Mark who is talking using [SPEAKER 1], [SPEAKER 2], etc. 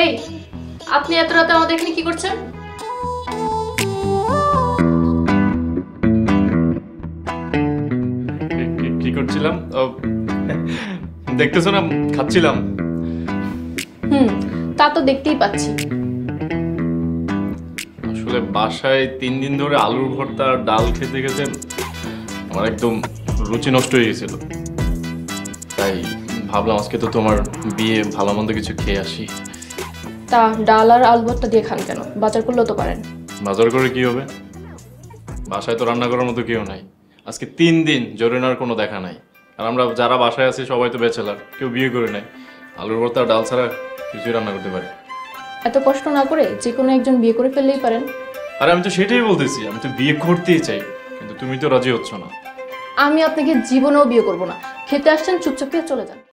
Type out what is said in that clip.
[SPEAKER 1] এই, আপনি এত রাতে আমাদের এখানে কি করছেন?
[SPEAKER 2] কি করছিলাম? দেখতেছো না, খাচ্ছিলাম।
[SPEAKER 1] তা তো দেখতেই পাচ্ছি।
[SPEAKER 2] আসলে বাসায় 3 দিন ধরে আলুর ভর্তা আর ডাল খেতে খেতে আমার একদম রুচি নষ্ট হয়ে গেছিল। তাই ভাবলাম আজকে তো তোমার বিয়ে, ভালো মন্দ কিছু খেয়ে আসি।
[SPEAKER 1] তা ডাল আর আলু ভর্তা দিয়ে খান কেন? বাজার করলেও তো পারেন।
[SPEAKER 2] বাজার করে কি হবে? বাসায় তো রান্না করার মতো কেউ নাই। আজকে 3 দিন জরিনার কোনো দেখা নাই। আর আমরা যারা বাসায় আছি সবাই তো ব্যাচেলার, কেউ বিয়ে করে নাই। আলুর ভর্তা ডাল ছাড়া কিছুই রান্না করতে পারি।
[SPEAKER 1] এত কষ্ট না করে যে কোনো একজন বিয়ে করে ফেললেই পারেন।
[SPEAKER 2] আরে আমি তো সেটাই বলতেছি, আমি তো বিয়ে করতেই চাই, কিন্তু তুমি তো রাজি হচ্ছ না।
[SPEAKER 1] আমি আপনাকে জীবনেও বিয়ে করব না। খেতে আসছেন, চুপচাপ খেয়ে চলে যান।